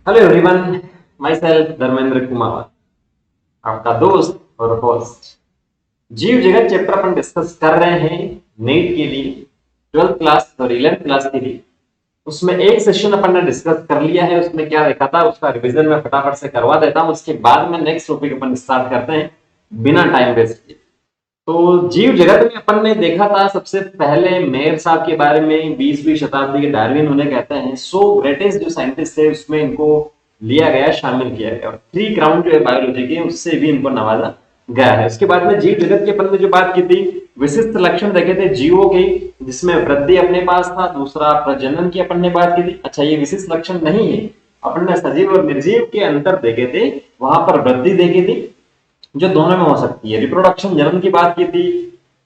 Hello everyone, my self Dharmendra Kumar, आपका दोस्त और होस्ट। जीव जगत चैप्टर अपन डिस्कस कर रहे हैं नीट के लिए, 12th क्लास और 11th क्लास के लिए। उसमें एक सेशन अपन ने डिस्कस कर लिया है। उसमें क्या देखा था उसका रिवीजन में फटाफट से करवा देता हूं, उसके बाद में नेक्स्ट टॉपिक अपन स्टार्ट करते हैं बिना टाइम वेस्ट किए। तो जीव जगत में अपन ने देखा था सबसे पहले मेयर साहब के बारे में, 20वीं शताब्दी के डार्विन उन्हें कहते हैं। 100 ग्रेटेस्ट जो साइंटिस्ट थे उसमें इनको लिया गया, शामिल किया गया, और 3 क्राउन जो है बायोलॉजी के उससे भी इनको नवाजा गया है। उसके बाद में जीव जगत के अपन ने जो बात की थी, विशिष्ट लक्षण देखे थे जीवों के, जिसमें वृद्धि अपने पास था, दूसरा प्रजनन की अपन ने बात की थी। अच्छा, ये विशिष्ट लक्षण नहीं है, अपन ने सजीव और निर्जीव के अंतर देखे थे, वहां पर वृद्धि देखी थी जो दोनों में हो सकती है। रिप्रोडक्शन जन्म की बात की थी,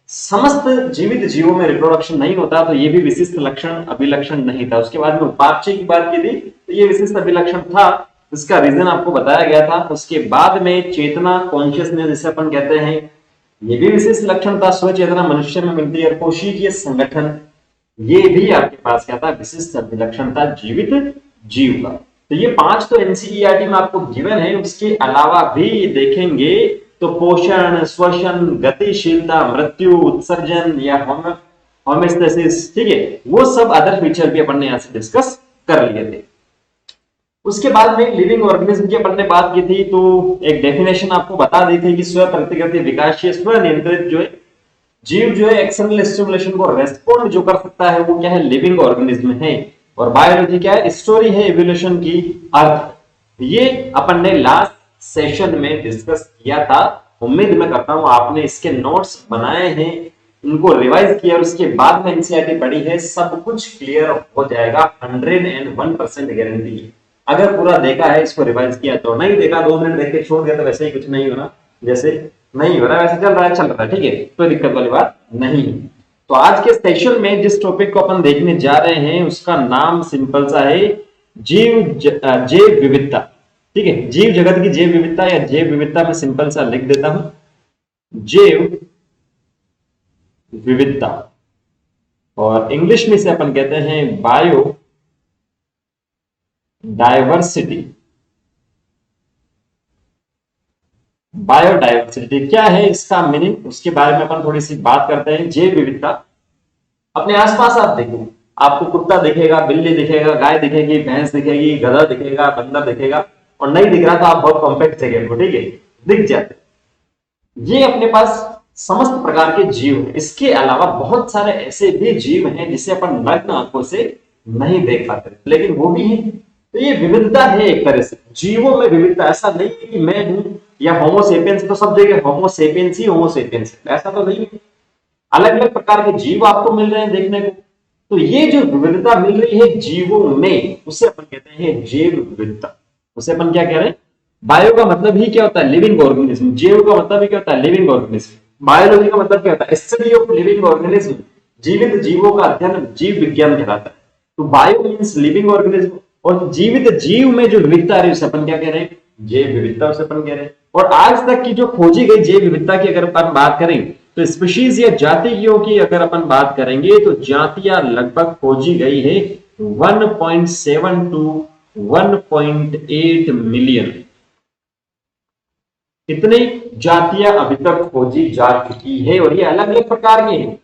समस्त जीवित जीवों में रिप्रोडक्शन नहीं होता, तो ये भी विशिष्ट लक्षण अभिलक्षण नहीं था। उसके बाद में उपापचय की बात की थी, तो ये विशिष्ट अभिलक्षण था, इसका रीजन आपको बताया गया था। उसके बाद में चेतना, कॉन्शियसनेस जिसे अपन कहते हैं, ये भी विशिष्ट लक्षण था, स्व चेतना मनुष्य में मिलती है। और कोशिकीय संगठन, ये भी आपके पास क्या था, विशिष्ट अभिलक्षण था जीवित जीव का। तो ये 5 तो एनसीईआरटी में आपको गिवन है। उसके अलावा भी देखेंगे तो पोषण, श्वसन, गतिशीलता, मृत्यु, उत्सर्जन या होमेस्टेसिस, ठीक है, वो सब अदर फीचर भी अपन ने यहां से डिस्कस कर लिए थे। उसके बाद में लिविंग ऑर्गेनिज्म की अपन ने बात की थी, तो एक डेफिनेशन आपको बता दी थी कि स्व प्रतिकृति विकासशील स्व नियंत्रित जो है जीव जो है एक्सटर्नल स्टिमुलेशन को रेस्पॉन्ड जो कर सकता है वो क्या है, लिविंग ऑर्गेनिज्म है। और बायोलॉजी क्या है, स्टोरी है एवोल्यूशन की, अर्थ। ये अपन ने लास्ट सेशन में डिस्कस किया था। उम्मीद मैं करता हूं आपने इसके नोट्स बनाए हैं, इनको रिवाइज किया और उसके बाद में एनसीईआरटी पढ़ी है, सब कुछ क्लियर हो जाएगा। 101% गारंटी है। अगर पूरा देखा है, इसको रिवाइज किया तो, नहीं देखा 2 मिनट देख के छोड़ दिया तो वैसे ही कुछ नहीं होना, जैसे नहीं हो रहा वैसे चल रहा है, चल रहा है, ठीक है, कोई दिक्कत वाली बात नहीं। तो आज के सेशन में जिस टॉपिक को अपन देखने जा रहे हैं उसका नाम सिंपल सा है, जैव विविधता। ठीक है, जीव जगत की जैव विविधता या जैव विविधता में सिंपल सा लिख देता हूं, जैव विविधता। और इंग्लिश में से अपन कहते हैं बायो डायवर्सिटी। बायोडायवर्सिटी क्या है, इसका मीनिंग, उसके बारे में अपन थोड़ी सी बात करते हैं। जैव विविधता, अपने आसपास आप देखो, आपको कुत्ता दिखेगा, बिल्ली दिखेगा, गाय दिखेगी, भैंस दिखेगी, गधा दिखेगा, बंदर दिखेगा, और नहीं दिख रहा तो आप बहुत कॉम्पैक्ट जगह को, ठीक है, दिख जाते। ये अपने पास समस्त प्रकार के जीव हैं। इसके अलावा बहुत सारे ऐसे भी जीव हैं जिसे अपन नग्न आंखों से नहीं देख पाते, लेकिन वो भी है। तो ये विविधता है एक तरह से, जीवों में विविधता। ऐसा नहीं है कि मैं हूं या होमोसेपियंस तो सब जगह होमोसेपियंस ही होमोसेपियंस है, ऐसा तो नहीं है। अलग अलग प्रकार के जीव आपको मिल रहे हैं देखने को। तो ये जो विविधता मिल रही है जीवों में, उसे अपन कहते हैं जैव विविधता। उसे अपन क्या कह रहे हैं, बायो का मतलब ही क्या होता है, लिविंग ऑर्गेनिज्म। जैव का मतलब ही क्या होता है, लिविंग ऑर्गेनिज्म। बायोलॉजी का मतलब क्या होता है, स्टडी ऑफ लिविंग ऑर्गेनिज्म, जीवित जीवों का अध्ययन जीव विज्ञान कहलाता है। तो बायो मीन्स लिविंग ऑर्गेनिज्म, और जीवित जीव में जो विविधता है उसे अपन क्या कह रहे हैं, जैव विविधता उसे अपन कह रहे हैं। और आज तक की जो खोजी गई जैव विविधता की अगर अपन बात करें तो स्पीशीज या जातियों की अगर अपन बात करेंगे तो जातियां लगभग खोजी गई है 1.7 टू 1.8 मिलियन। इतनी जातियां अभी तक खोजी जा चुकी है, और ये अलग अलग प्रकार के हैं।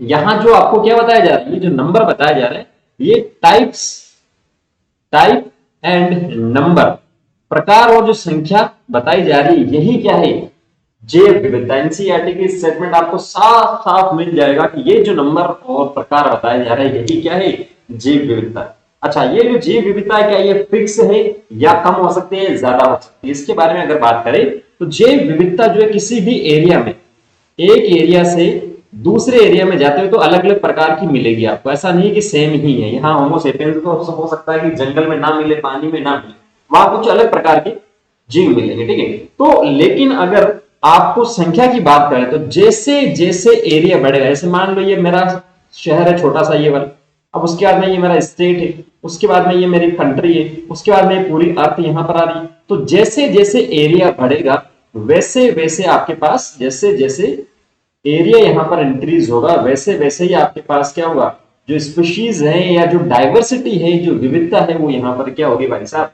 यहां जो आपको क्या बताया जा रहा है, ये जो नंबर बताया जा रहा है, ये टाइप एंड नंबर, प्रकार और जो संख्या बताई जा रही है, यही क्या है, जैव विविधता। एनसीईआरटी की स्टेटमेंट आपको साफ साफ मिल जाएगा कि ये जो नंबर और प्रकार बताया जा रहा है यही क्या है, जैव विविधता। अच्छा, ये जो जैव विविधता है क्या ये फिक्स है या कम हो सकती है, ज्यादा हो सकती है, इसके बारे में अगर बात करें तो जैव विविधता जो है किसी भी एरिया में, एक एरिया से दूसरे एरिया में जाते हुए तो अलग अलग प्रकार की मिलेगी आपको। ऐसा नहीं कि सेम ही है। यहाँ होमोसेपियंस तो हो सकता है कि जंगल में ना मिले, पानी में ना मिले, वहां कुछ अलग प्रकार के जीव मिलेंगे, ठीक है। तो लेकिन अगर आपको संख्या की बात करें तो जैसे जैसे एरिया बढ़ेगा, जैसे मान लो ये मेरा शहर है छोटा सा ये वाला, अब उसके बाद में ये मेरा स्टेट है, उसके बाद में ये मेरी कंट्री है, उसके बाद में पूरी अर्थ यहां पर आ रही है। तो जैसे जैसे एरिया बढ़ेगा वैसे वैसे आपके पास, जैसे जैसे एरिया यहां पर इंक्रीज होगा वैसे वैसे ही आपके पास क्या होगा, जो स्पीशीज है या जो डाइवर्सिटी है, जो विविधता है, वो यहां पर क्या होगी भाई साहब,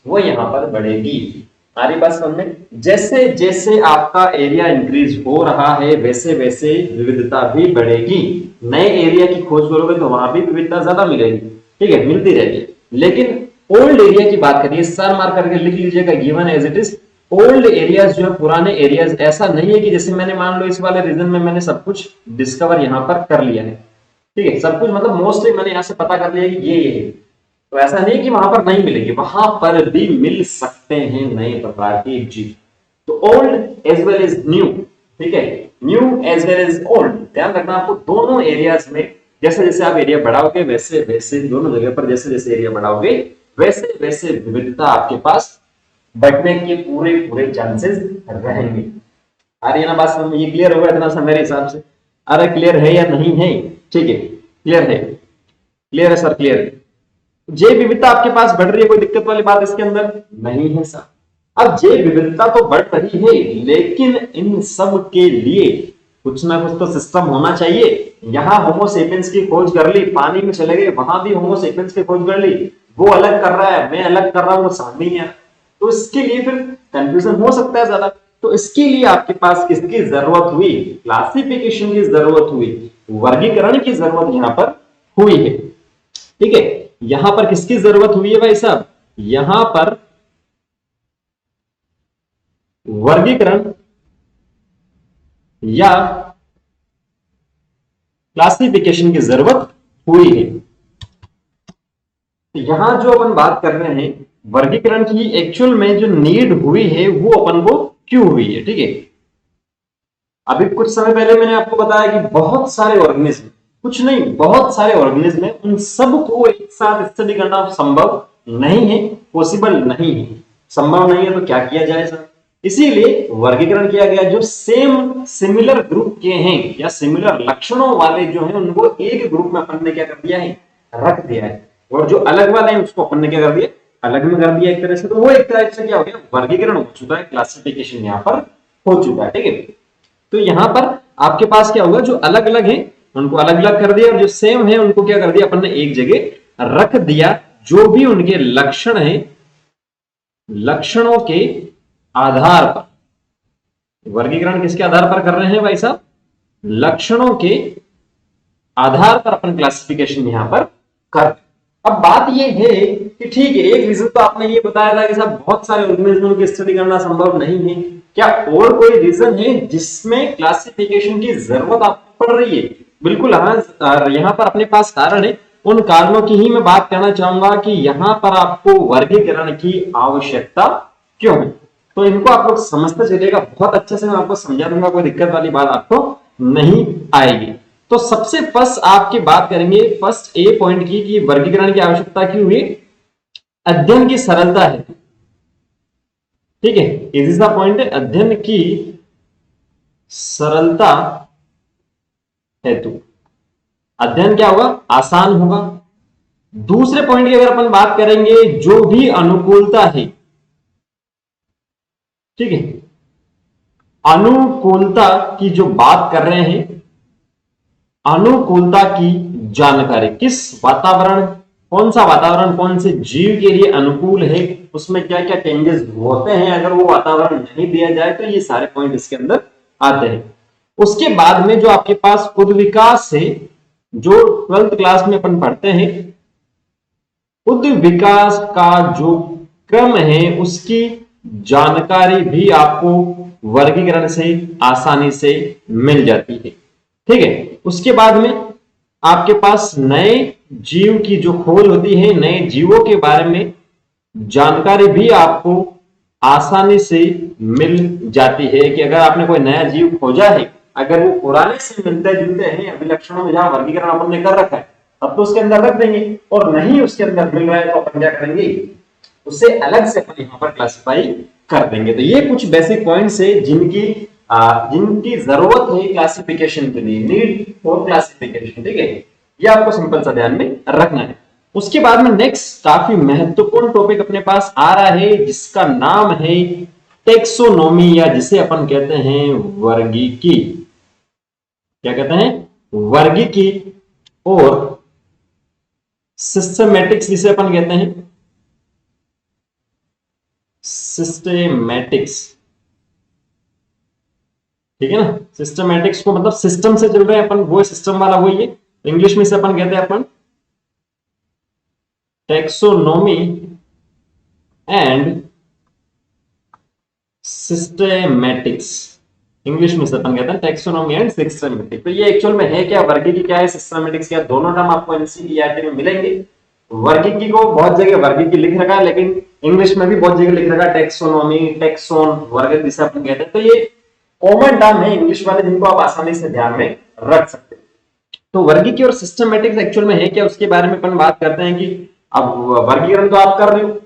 वो यहाँ पर बढ़ेगी। आ रही बात समझ में? जैसे जैसे आपका एरिया इंक्रीज हो रहा है वैसे वैसे विविधता भी बढ़ेगी। नए एरिया की खोज करोगे तो वहां भी विविधता ज्यादा मिलेगी, ठीक है, मिलती रहेगी। लेकिन ओल्ड एरिया की बात करिए, स्टार मार्क करके लिख लीजिएगा, given as it is. Old areas जो है, पुराने एरियाज, ऐसा नहीं है कि जैसे मैंने मान लो इस वाले रीजन में मैंने सब कुछ डिस्कवर यहाँ पर कर लिया है, ठीक है, सब कुछ मतलब मोस्टली मैंने यहाँ से पता कर लिया कि ये है, तो ऐसा नहीं कि वहां पर नहीं मिलेगी, वहां पर भी मिल सकते हैं नए प्रकार के जीव। तो old as well as new, ठीक है, new as well as old, ध्यान रखना आपको दोनों एरियाज में। जैसे जैसे आप एरिया बढ़ाओगे वैसे वैसे दोनों जगह पर जैसे जैसे एरिया बढ़ाओगे वैसे वैसे विविधता आपके पास बढ़ने के पूरे पूरे चांसेस रहेंगे। आ रही है ना बात समझ? ये क्लियर होगा इतना सा मेरे हिसाब से? अरे क्लियर है या नहीं है? ठीक है, क्लियर है, क्लियर है सर, क्लियर है। जैव विविधता आपके पास बढ़ रही है, कोई दिक्कत वाली बात इसके अंदर नहीं है सर। अब जैव विविधता तो बढ़ रही है, लेकिन इन सब के लिए कुछ ना कुछ तो सिस्टम होना चाहिए। यहां होमोसेपियंस की खोज कर ली, पानी में चले गए वहां भी होमोसेपियंस की खोज कर ली, वो अलग कर रहा है मैं अलग कर रहा हूं, वो समझ नहीं है, तो इसके लिए फिर कंफ्यूजन हो सकता है ज्यादा। तो इसके लिए आपके पास किसकी जरूरत हुई? क्लासिफिकेशन की जरूरत हुई, वर्गीकरण की जरूरत यहां पर हुई है, ठीक है। यहां पर किसकी जरूरत हुई है भाई साहब? यहां पर वर्गीकरण या क्लासिफिकेशन की जरूरत हुई है। तो यहां जो अपन बात कर रहे हैं वर्गीकरण की, एक्चुअल में जो नीड हुई है वो अपन को क्यों हुई है, ठीक है। अभी कुछ समय पहले मैंने आपको बताया कि बहुत सारे ऑर्गेनिज्म, कुछ नहीं बहुत सारे ऑर्गेनिज्म है, उन सबको एक साथ स्टडी करना संभव नहीं है, पॉसिबल नहीं है। संभव नहीं है तो क्या किया जाए सर? इसीलिए वर्गीकरण किया गया। जो सेम सिमिलर ग्रुप के हैं या सिमिलर लक्षणों वाले जो हैं उनको एक ग्रुप में अपन ने क्या कर दिया है? रख दिया है। और जो अलग वाले हैं उसको अपन ने क्या कर दिया? अलग में कर दिया एक तरह से। तो वो एक तरह से क्या हो गया? वर्गीकरण हो चुका है, क्लासिफिकेशन यहां पर हो चुका है, ठीक है। तो यहां पर आपके पास क्या होगा? जो अलग अलग है उनको अलग अलग कर दिया और जो सेम है उनको क्या कर दिया? अपन ने एक जगह रख दिया। जो भी उनके लक्षण है, लक्षणों के आधार पर, वर्गीकरण किसके आधार पर कर रहे हैं भाई साहब? लक्षणों के आधार पर अपन क्लासिफिकेशन यहां पर कर। अब बात यह है कि ठीक है, एक रीजन तो आपने ये बताया था कि साहब बहुत सारे ऑर्गेनिज्मों की स्टडी करना संभव नहीं है। क्या और कोई रीजन है जिसमें क्लासिफिकेशन की जरूरत आपको पड़ रही है? बिल्कुल हाँ, यहाँ पर अपने पास कारण है। उन कारणों की ही मैं बात करना चाहूंगा कि यहाँ पर आपको वर्गीकरण की आवश्यकता क्यों है। तो इनको आप लोग समझते चलिएगा, बहुत अच्छे से मैं आपको समझा दूंगा, कोई दिक्कत वाली बात आपको नहीं आएगी। तो सबसे फर्स्ट आपकी बात करेंगे फर्स्ट ए पॉइंट की कि वर्गीकरण की आवश्यकता क्यों हुई? अध्ययन की सरलता है, ठीक है, इज द पॉइंट है, अध्ययन की सरलता हेतु अध्ययन क्या होगा? आसान होगा। दूसरे पॉइंट की अगर अपन बात करेंगे, जो भी अनुकूलता है, ठीक है, अनुकूलता की जो बात कर रहे हैं, अनुकूलता की जानकारी, किस वातावरण, कौन सा वातावरण कौन से जीव के लिए अनुकूल है, उसमें क्या क्या चेंजेस होते हैं अगर वो वातावरण नहीं दिया जाए, तो ये सारे पॉइंट इसके अंदर आते हैं। उसके बाद में जो आपके पास खुद विकास है, जो 12th क्लास में अपन पढ़ते हैं, खुद विकास का जो क्रम है उसकी जानकारी भी आपको वर्गीकरण से आसानी से मिल जाती है, ठीक है। उसके बाद में आपके पास नए जीव की जो खोज होती है, नए जीवों के बारे में जानकारी भी आपको आसानी से मिल जाती है कि अगर आपने कोई नया जीव खोजा है, अगर वो पुराने से मिलते जुलते हैं अभिलक्षणों में जहां वर्गीकरण अपन ने कर रखा है, तब तो उसके अंदर रख देंगे, और नहीं उसके अंदर मिल रहा है तो अपन क्या करेंगे? उसे अलग से अपन यहां पर क्लासिफाई कर देंगे। तो ये कुछ बेसिक पॉइंट्स है जिनकी जरूरत है क्लासिफिकेशन के लिए, नीड फॉर क्लासिफिकेशन, ठीक है। ये आपको सिंपल सा ध्यान में रखना है। उसके बाद में नेक्स्ट काफी महत्वपूर्ण टॉपिक अपने पास आ रहा है जिसका नाम है टेक्सोनोमी, या जिसे अपन कहते हैं वर्गीकी। क्या कहते हैं? वर्गीकी और सिस्टमैटिक्स जिसे अपन कहते हैं, सिस्टेमैटिक्स, ठीक है ना। सिस्टमैटिक्स को मतलब सिस्टम से चल रहे हैं अपन, वो सिस्टम वाला वही है। इंग्लिश में से अपन कहते हैं अपन टेक्सोनॉमी एंड सिस्टेमैटिक्स। इंग्लिश में से अपन कहते हैं टेक्सोनॉमी एंड सिस्टेमैटिक्स। तो ये एक्चुअल में है क्या, वर्गीकी क्या है, सिस्टेमैटिक्स क्या, दोनों टर्म आपको एनसीईआरटी में मिलेंगे। वर्गीकी को बहुत जगह वर्गीकी लिख रखा है, लेकिन इंग्लिश में भी बहुत जगह लिख रखा है टेक्सोनॉमी, टेक्सोन, वर्ग जिसे अपन कहते हैं। तो ये कॉमन टर्म है इंग्लिश वाले, जिनको आप आसानी से ध्यान में रख सकते हैं। तो वर्गीकी और सिस्टमैटिक्स एक्चुअल में है क्या, उसके बारे में अपन बात करते हैं कि अब वर्गीकरण तो आप कर रहे हो,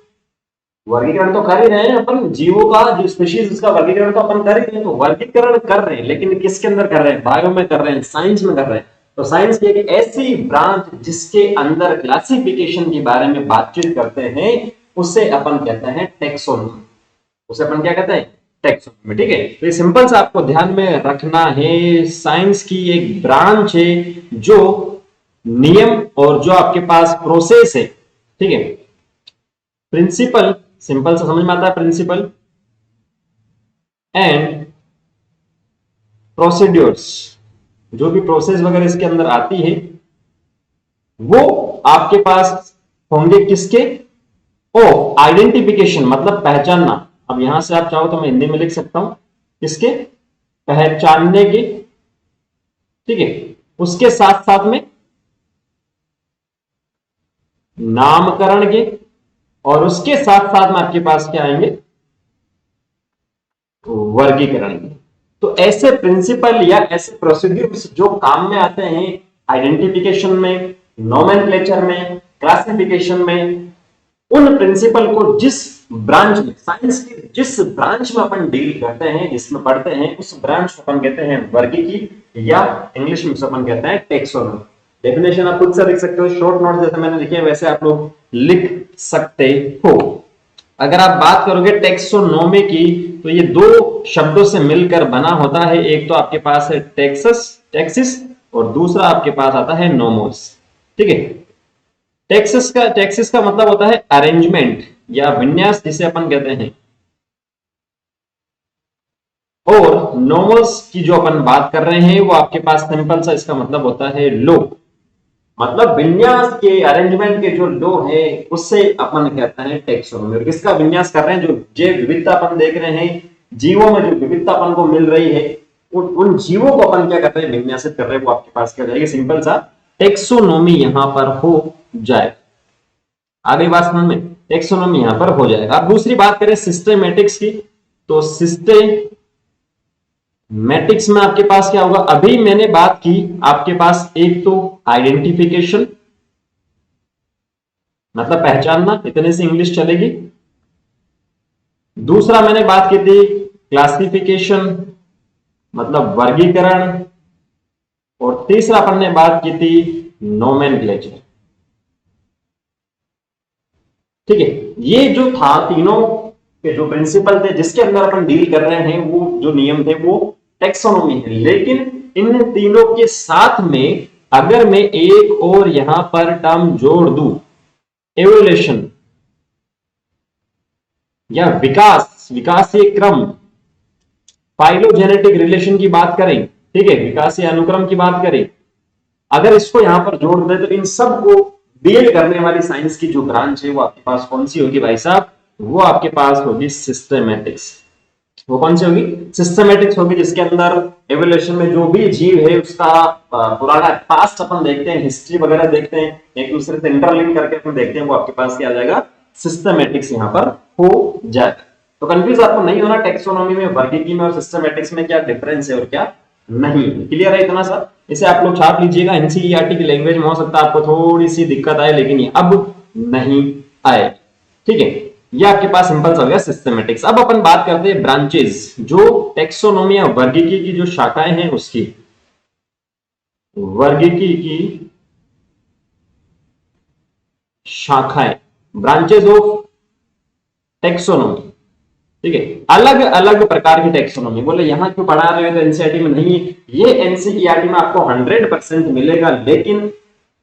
वर्गीकरण तो कर ही रहे हैं अपन, जीवों का जो स्पीशीज उसका वर्गीकरण तो अपन कर ही रहे हैं। तो वर्गीकरण कर रहे हैं, लेकिन किसके अंदर कर रहे हैं, बायो में कर रहे हैं, साइंस में कर रहे हैं। तो साइंस की एक ऐसी ब्रांच जिसके अंदर क्लासिफिकेशन के बारे में बातचीत करते हैं, उसे अपन कहते हैं टेक्सोनॉमी। उसे अपन क्या कहते हैं, टेक्सोनॉमी, ठीक है। तो ये सिंपल सा आपको ध्यान में रखना है, साइंस की एक ब्रांच है जो नियम और जो आपके पास प्रोसेस है, ठीक है, प्रिंसिपल, सिंपल सा समझ में आता है, प्रिंसिपल एंड प्रोसीड्यूर्स, जो भी प्रोसेस वगैरह इसके अंदर आती है वो आपके पास होंगे किसके, ओ आइडेंटिफिकेशन, मतलब पहचानना। अब यहां से आप चाहो तो मैं हिंदी में लिख सकता हूं, किसके, पहचानने के, ठीक है। उसके साथ साथ में नामकरण के, और उसके साथ साथ में आपके पास क्या आएंगे, वर्गीकरण के। तो ऐसे प्रिंसिपल या ऐसे प्रोसीड्यूर्स जो काम में आते हैं आइडेंटिफिकेशन में, नोमेनक्लेचर में, क्लासिफिकेशन में, उन प्रिंसिपल को जिस ब्रांच में, साइंस की जिस ब्रांच में अपन डील करते हैं, जिसमें पढ़ते हैं, उस ब्रांच को अपन कहते हैं वर्गीकी, या इंग्लिश में अपन कहते हैं टेक्सोनॉमी। डेफिनेशन आप खुद से लिख सकते हो, शॉर्ट नोट जैसे मैंने लिखे हैं वैसे आप लोग लिख सकते हो। अगर आप बात करोगे टेक्सोनॉमी की, तो ये दो शब्दों से मिलकर बना होता है। एक तो आपके पास है टेक्सिस, और दूसरा आपके पास आता है नोमोस, ठीक है। टेक्सिस का मतलब होता है अरेंजमेंट या विन्यास, जिसे अपन कहते हैं, और नोमोस की जो अपन बात कर रहे हैं वो आपके पास सिंपल सा इसका मतलब होता है लो, मतलब विन्यास के, अरेंजमेंट के जो लो है उससे अपन कहते हैं टेक्सोनॉमी। और किसका विन्यास कर रहे हैं, जो जैव विविधता अपन देख रहे हैं, जीवों में जो विविधता अपन को मिल रही है, उन जीवों को अपन क्या करते हैं, विन्यासित कर रहे हैं, वो आपके पास क्या जाएगी, सिंपल सा टेक्सोनॉमी यहां पर हो जाए। आगे बात समझ में, टेक्सोनॉमी यहां पर हो जाएगा। अब दूसरी बात करें सिस्टेमैटिक्स की, तो सिस्टेमैटिक्स में आपके पास क्या होगा, अभी मैंने बात की आपके पास एक तो आइडेंटिफिकेशन, मतलब पहचानना, इतने से इंग्लिश चलेगी। दूसरा मैंने बात की थी क्लासिफिकेशन, मतलब वर्गीकरण, और तीसरा अपन ने बात की थी नोमेनक्लेचर, ठीक है। ये जो था तीनों के जो प्रिंसिपल थे जिसके अंदर अपन डील कर रहे हैं, वो जो नियम थे वो टेक्सोनॉमी है। लेकिन इन तीनों के साथ में अगर मैं एक और यहां पर टर्म जोड़ दूं, एवोल्यूशन या विकासीय क्रम, फाइलोजेनेटिक रिलेशन की बात करें, ठीक है, विकासीय अनुक्रम की बात करें, अगर इसको यहां पर जोड़ दें तो इन सब को डील करने वाली साइंस की जो ब्रांच है वो आपके पास कौन सी होगी भाई साहब, वो आपके पास होगी सिस्टेमैटिक्स। वो कौन सी होगी, सिस्टेमैटिक्स होगी, जिसके अंदर एवोल्यूशन में जो भी जीव है उसका पुराना पास्ट अपन देखते हैं, हिस्ट्री वगैरह देखते हैं, एक दूसरे से इंटरलिंक करके अपन देखते हैं, वो आपके पास क्या आ जाएगा, सिस्टेमैटिक्स यहां पर हो जाएगा। तो कंफ्यूज आपको नहीं होना, टेक्सोनॉमी में, वर्गीकी में और सिस्टेमैटिक्स में क्या डिफरेंस है और क्या नहीं। क्लियर है इतना सा, इसे आप लोग छाप लीजिएगा। एनसीईआरटी की लैंग्वेज में हो सकता है आपको थोड़ी सी दिक्कत आए, लेकिन ये अब नहीं आए, ठीक है। ये आपके पास सिंपल सा हो गया सिस्टेमैटिक्स। अब अपन बात करते हैं ब्रांचेस, जो टेक्सोनॉमी या वर्गीकी की जो शाखाएं हैं उसकी, वर्गीकी की शाखाएं, ब्रांचेस ऑफ टेक्सोनॉमी, ठीक है। अलग अलग प्रकार की टेक्सोनॉमी, बोले यहां क्यों पढ़ा रहे हो तो एनसीईआरटी में नहीं, ये एनसीईआरटी में आपको 100% मिलेगा, लेकिन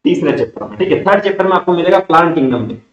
तीसरे चैप्टर में, ठीक है, थर्ड चैप्टर में आपको मिलेगा प्लांट किंगडम में।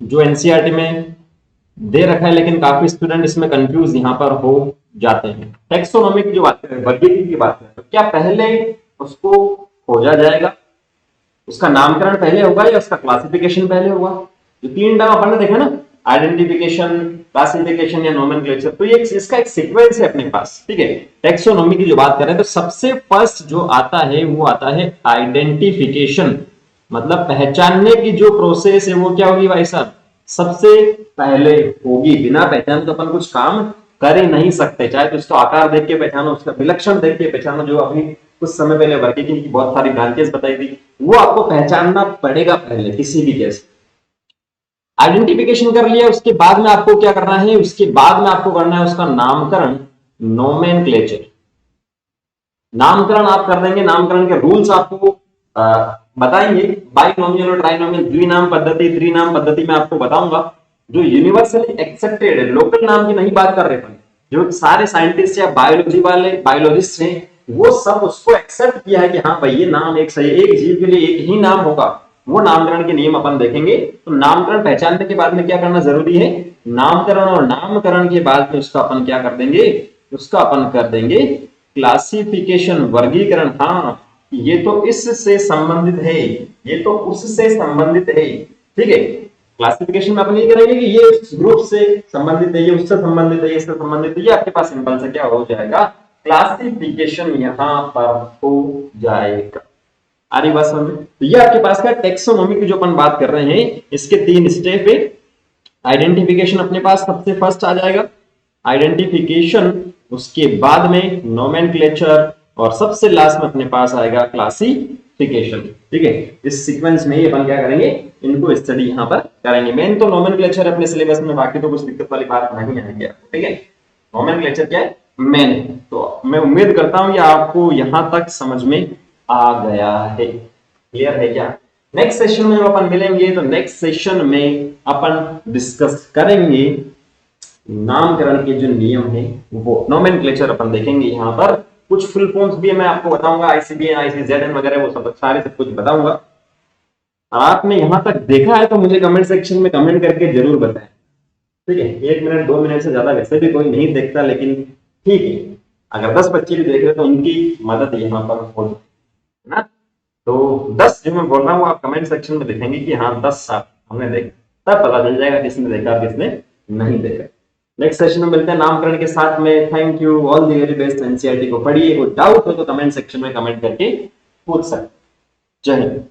जो एनसीईआरटी में दे रखा है, लेकिन काफी स्टूडेंट इसमें कंफ्यूज यहाँ पर हो जाते हैं। टेक्सोनॉमी की जो बात करें, वर्गीकरण की बात करें, तो क्या पहले उसको खोजा जाएगा, उसका नामकरण पहले होगा या उसका क्लासिफिकेशन पहले होगा? जो तीन टर्म अपन ने देखा ना, आइडेंटिफिकेशन, क्लासिफिकेशन या नोमेनक्लेचर, तो ये इसका एक सीक्वेंस है अपने पास, ठीक है। टेक्सोनॉमी की जो बात करें तो सबसे फर्स्ट जो आता है वो आता है आइडेंटिफिकेशन, मतलब पहचानने की जो प्रोसेस है वो क्या होगी भाई साहब, सबसे पहले होगी। बिना पहचान तो अपन कुछ काम कर ही नहीं सकते, चाहे तो उसका आकार देख के पहचानो, उसका विलक्षण देख के पहचानो, जो अभी कुछ समय पहले वर्गीकरण की बहुत सारी ब्रांचेस बताई थी, वो आपको पहचानना पड़ेगा पहले किसी भी केस। आइडेंटिफिकेशन कर लिया, उसके बाद में आपको क्या करना है, उसके बाद में आपको करना है उसका नामकरण, नोमेनक्लेचर। नामकरण आप कर देंगे, नामकरण के रूल्स आपको बताएंगे, बाइनोमियल और ट्राइनोमियल द्विनाम पद्धति, त्रिनाम पद्धति में आपको बताऊंगा। जो यूनिवर्सली एक्सेप्टेड है, लोकल नाम की नहीं बात कर रहे हैं, जो सारे साइंटिस्ट या बायोलॉजी वाले बायोलॉजिस्ट हैं वो सब उसको एक्सेप्ट किया है कि हाँ भाई ये नाम एक सही, एक जीव के लिए एक ही नाम होगा, वो नामकरण के नियम अपन देखेंगे। तो नामकरण पहचानने के बाद में क्या करना जरूरी है, नामकरण, और नामकरण के बाद में उसका अपन क्या कर देंगे, उसका अपन कर देंगे क्लासिफिकेशन, वर्गीकरण। हाँ, ये तो इससे संबंधित है, ये तो उससे संबंधित है, ठीक है। क्लासिफिकेशन में अपन ये करेंगे कि ये इस ग्रुप से संबंधित है, ये उससे संबंधित है, ये इससे संबंधित है, ये आपके पास सिंपल से क्या हो जाएगा, क्लासिफिकेशन यहां पर हो जाएगा। आ रही बात समझ? तो ये आपके पास का टेक्सोनॉमी की जो अपन बात कर रहे हैं, इसके तीन स्टेप है। आइडेंटिफिकेशन अपने पास सबसे फर्स्ट आ जाएगा, आइडेंटिफिकेशन, उसके बाद में नोमेनक्लेचर, और सबसे लास्ट में अपने पास आएगा क्लासिफिकेशन, ठीक है। इस सीक्वेंस में ही अपन क्या करेंगे, इनको स्टडी यहां पर करेंगे। मेन तो नोमेनक्लेचर अपने सिलेबस में, बाकी तो कुछ दिक्कत वाली बात नहीं आएगी, ठीक है। नोमेनक्लेचर क्या है, मेन है। तो मैं उम्मीद करता हूं कि आपको यहां तक समझ में आ गया है, क्लियर है क्या? नेक्स्ट सेशन में जब अपन मिलेंगे तो नेक्स्ट सेशन में अपन डिस्कस करेंगे नामकरण के जो नियम है वो, नोमेनक्लेचर अपन देखेंगे। यहाँ पर कुछ फुल फॉर्म्स भी मैं आपको बताऊंगा, आईसीबीएन, आईसीजेडएन वगैरह, वो सब सारे सब कुछ बताऊंगा। आपने यहां तक देखा है तो मुझे कमेंट सेक्शन में कमेंट करके जरूर बताएं, ठीक है। 1 मिनट 2 मिनट से ज्यादा वैसे भी कोई नहीं देखता, लेकिन ठीक है, अगर 10 बच्चे भी देख रहे तो उनकी मदद यहाँ पर हो है ना। तो 10 जो मैं बोल रहा हूँ आप कमेंट सेक्शन में देखेंगे कि हाँ 10 हमने देखा, तब पता चल जाएगा किसने देखा किसने नहीं देखा। नेक्स्ट सेशन में मिलते हैं नामकरण के साथ में। Thank you, all the very best. NCERT को पढ़िए, कोई डाउट हो तो कमेंट सेक्शन में कमेंट करके पूछ सकते। जय हिंद।